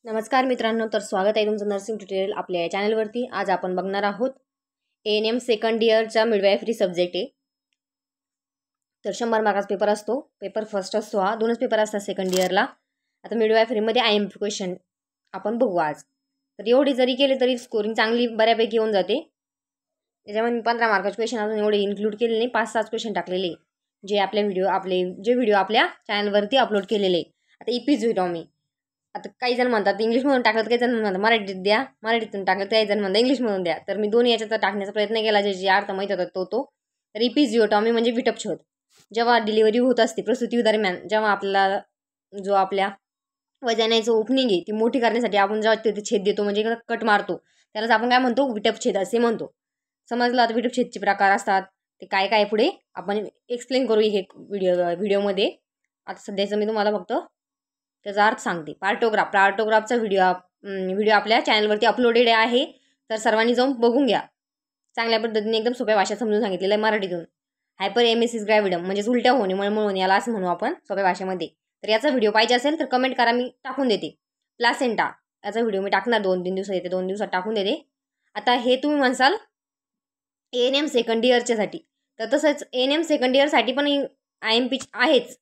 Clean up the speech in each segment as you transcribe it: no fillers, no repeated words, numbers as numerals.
नमस्कार मित्रांनो, तर स्वागत आहे तुमचं नर्सिंग ट्युटोरियल आपल्या या चॅनलवरती। आज आपण बघणार आहोत ANM सेकंड इयरचा मिडवायफरी सब्जेक्ट आहे। तर 100 मार्काचा पेपर असतो, पेपर फर्स्ट असतो हा, दोनच पेपर असतात सेकंड इयरला। आता मिडवायफरीमध्ये IMP क्वेश्चन आपण बघू आज। तर एवढी जरी केले तरी स्कोरिंग चांगली बऱ्यापैकी येऊन जाते। त्याच्यामध्ये 15 मार्काचे क्वेश्चन अजून एवढे इन्क्लूड केलेले नाही, 5-6 क्वेश्चन टाकलेले जे व्हिडिओ आपल्या चॅनलवरती अपलोड केलेले। आता इपिझिओटॉमी, आता काही जण म्हणतात इंग्लिशमधून टाकलं, काही जण म्हणतात मराठीत द्या, मराठीतून टाकलं, काही जण म्हणतात इंग्लिशमधून द्या। तर मी दोन्ही याच्यात टाकण्याचा प्रयत्न केला, जे अर्थ माहीत होता तो। तर इपिझिओटॉमी म्हणजे विटपछोद। जेव्हा डिलिव्हरी होत असते प्रसूती दरम्यान, जेव्हा आपल्या वजनाचं ओपनिंग आहे ती मोठी करण्यासाठी आपण जेव्हा तिथे छेद देतो म्हणजे कट मारतो, त्यालाच आपण काय म्हणतो, विटपछेद असे म्हणतो। समजलं? आता विटपछेदचे प्रकार असतात ते काय काय पुढे आपण एक्सप्लेन करू एक व्हिडिओमध्ये। आता सध्याचं मी तुम्हाला फक्त त्याचा अर्थ सांगते। पार्टोग्राफचा व्हिडिओ आपल्या चॅनलवरती अपलोडेड आहे, तर सर्वांनी जाऊन बघून घ्या। चांगल्या पद्धतीने एकदम सोप्या भाषेत समजून सांगितलेलं आहे मराठीतून। हायपरएमेसिस ग्रॅव्हिडम म्हणजे उलट्या होणे, मळमळ होणे, याला असं म्हणू आपण सोप्या भाषेमध्ये। तर याचा व्हिडिओ पाहिजे असेल तर कमेंट करा, मी टाकून देते। प्लासेंटा याचा व्हिडिओ मी टाकणार 2-3 दिवसात येते, 2 दिवसात टाकून देते। आता हे तुम्ही म्हणसाल ANM सेकंड इयरच्यासाठी, तर तसंच ANM सेकंड इयरसाठी पण IMP आहेच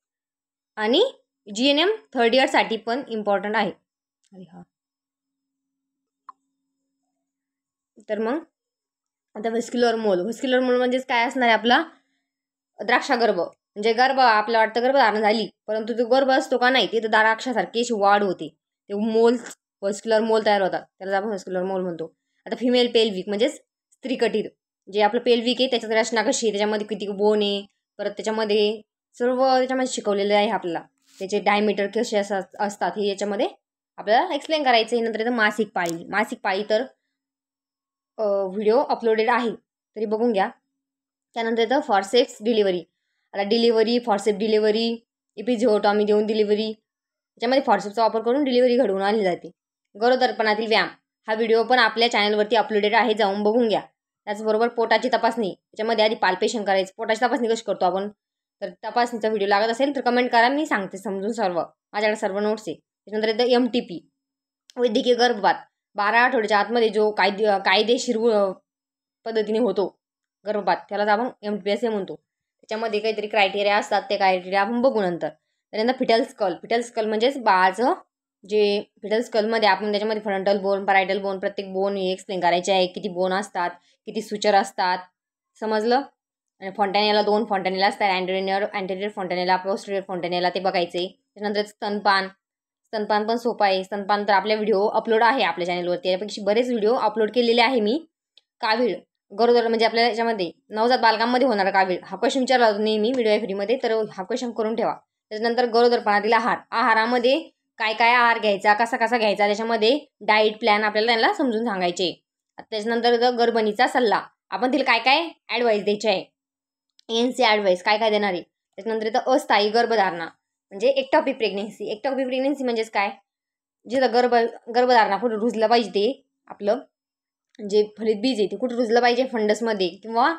आणि GNM थर्ड इयरसाठी पण इम्पॉर्टंट आहे। तर मग आता व्हेस्क्युलर मोल म्हणजेच काय असणार आहे आपला द्राक्षागर्भ। म्हणजे गर्भ, आपल्याला वाटतं गर्भधारणा झाली, परंतु तो गर्भ असतो का नाही, तिथं द्राक्षासारखी अशी वाढ होते, ते व्हेस्क्युलर मोल तयार होतात, त्याला आपण व्हेस्क्युलर मोल म्हणतो। आता फिमेल पेल्विक म्हणजेच स्त्रीकटीर, जे आपलं पेल्विक आहे त्याच्यात रचना कशी आहे, त्याच्यामध्ये किती बोन आहे, परत त्याच्यामध्ये त्याच्यामध्ये शिकवलेलं आहे आपल्याला, त्याचे डायमीटर कसे असतात हे याच्यामध्ये आपल्याला एक्सप्लेन करायचं आहे। नंतर येतं मासिक पाळी तर व्हिडिओ अपलोडेड आहे, तरी बघून घ्या। त्यानंतर येतं फॉरसेप्स डिलिव्हरी। आता डिलिव्हरी, फॉरसेप डिलिव्हरी, इपिझिओटॉमी देऊन डिलिव्हरी, त्याच्यामध्ये फॉरसेपचा वापर करून डिलिव्हरी घडवून आणली जाते। गरोदरपणातील व्यायाम हा व्हिडिओ पण आपल्या चॅनलवरती अपलोडेड आहे, जाऊन बघून घ्या। त्याचबरोबर पोटाची तपासणी, त्याच्यामध्ये आधी पाल्पेशन करायचं, पोटाची तपासणी कशी करतो आपण, तर तपासणीचा व्हिडिओ लागत असेल तर कमेंट करा, मी सांगते समजून सर्व, माझ्याकडे सर्व नोट्स आहे। त्याच्यानंतर येतं MTP वैद्यकीय गर्भपात, 12 आठवड्याच्या आतमध्ये जो कायदेशीर पद्धतीने होतो गर्भपात, त्यालाच आपण MTP असे म्हणतो। त्याच्यामध्ये काहीतरी क्रायटेरिया असतात, ते क्रायटेरिया आपण बघू नंतर। त्यानंतर फिटल स्कल म्हणजेच बाळाचं जे फिटल स्कलमध्ये आपण त्याच्यामध्ये फ्रंटल बोन, पॅरायटल बोन, प्रत्येक बोन हे एक्सप्लेन करायचे आहे, किती बोन असतात, किती सुचर असतात, समजलं? आणि फॉन्टॅनेला 2 फॉन्टॅनेला असतात, अँटेरियर फॉन्टॅनेला, पोस्टेरियर फॉन्टॅनेला, ते बघायचे। त्यानंतर स्तनपान पण सोपं आहे। स्तनपान तर आपल्या व्हिडिओ अपलोड आहे आपल्या चॅनलवरती, यापैकी बरेच व्हिडिओ अपलोड केलेले आहे मी। कावीळ, गरोदर म्हणजे आपल्या याच्यामध्ये नवजात बालकांमध्ये होणारा कावीळ, हा क्वेश्चन विचारला जातो नेहमी व्हिडिओमध्ये, तर हा क्वेश्चन करून ठेवा। त्याच्यानंतर गरोदरपणातील आहारामध्ये काय काय आहार घ्यायचा, कसा कसा घ्यायचा, त्याच्यामध्ये डाएट प्लॅन आपल्याला त्यांना समजून सांगायचे। त्याच्यानंतर गर्भणीचा सल्ला, आपण तिला काय काय ॲडवाईस द्यायचे आहे, ANC ॲडवाईस काय काय देणार आहे। त्याच्यानंतर येतं अस्थायी गर्भधारणा म्हणजे एक्टॉपिक प्रेग्नेन्सी म्हणजेच काय, जिथं गर्भधारणा कुठं रुजलं पाहिजे, ते आपलं जे फलित बीज आहे ते कुठं रुजलं पाहिजे, फंडसमध्ये किंवा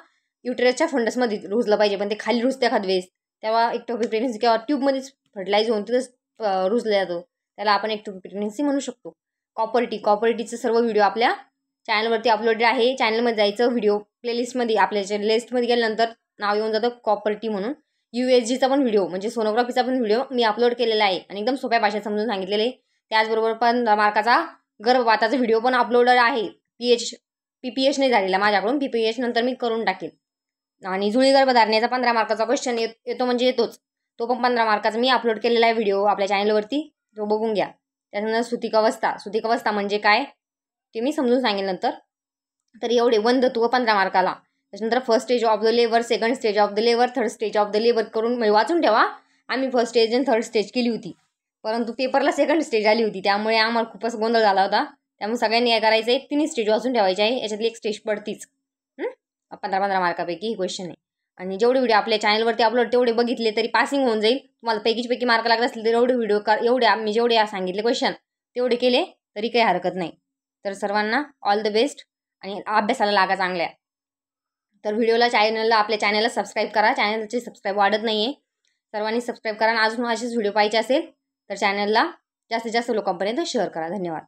युटेरसच्या फंडसमध्ये रुजलं पाहिजे, पण ते खाली रुजते एखाद वेळेस, तेव्हा एक्टॉपिक प्रेग्नेन्सी, किंवा ट्यूबमध्येच फर्टिलाइज होऊन तिथंच रुजलं जातो, त्याला आपण एक्टॉपिक प्रेग्नेन्सी म्हणू शकतो। कॉपर्टीचं सर्व व्हिडिओ आपल्या चॅनलवरती अपलोडेड आहे, चॅनलमध्ये जायचं, व्हिडिओ प्लेलिस्टमध्ये आपल्या लिस्टमध्ये गेल्यानंतर नाव येऊन जातं कॉपर्टी म्हणून। USGचा पण व्हिडिओ म्हणजे सोनोग्राफीचा पण व्हिडिओ मी अपलोड केलेला आहे आणि एकदम सोप्या भाषेत समजून सांगितलेले आहे। त्याचबरोबर 15 मार्काचा गर्भपाताचा व्हिडिओ पण अपलोडेड आहे, PPH नाही झालेला माझ्याकडून, PPH नंतर मी करून टाकेल। आणि जुळी गर्भधारणेचा 15 मार्काचा क्वेश्चन येतो म्हणजे येतोच, तो पण 15 मार्काचा मी अपलोड केलेला आहे व्हिडिओ आपल्या चॅनलवरती, तो बघून घ्या। त्यानंतर सुतिकावस्था म्हणजे काय ते मी समजून सांगेल नंतर। तर एवढे वंधत्व 15 मार्काला। त्याच्यानंतर first stage of the labour, second stage of the labour, third stage of the labour करून वाचून ठेवा। आम्ही फर्स्ट स्टेज आणि थर्ड स्टेज केली होती, परंतु पेपरला सेकंड स्टेज आली होती, त्यामुळे आम्हाला खूपच गोंधळ झाला होता। त्यामुळे सगळ्यांनी काय करायचं आहे, 3 स्टेज वाचून ठेवायचे आहे, याच्यातली एक स्टेज पडतीच। 15 मार्कापैकी ही क्वेश्चन आहे। आणि जेवढे व्हिडिओ आपल्या चॅनलवरती अपलोड तेवढे बघितले तरी पासिंग होऊन जाईल। तुम्हाला पैकी मार्क लागत असतील तर एवढे आम्ही जेवढे सांगितले क्वेश्चन तेवढे केले तरी काही हरकत नाही। तर सर्वांना ऑल द बेस्ट आणि अभ्यासाला लागा चांगल्या। तर आपल्या चॅनलला सबस्क्राईब करा, चॅनलचे सबस्क्राईब वाढत नाही आहे, सर्वांनी सबस्क्राईब करा। अजून असेच व्हिडिओ पाहिजे असेल तर चॅनलला जास्तीत जास्त लोकांपर्यंत शेअर करा. धन्यवाद.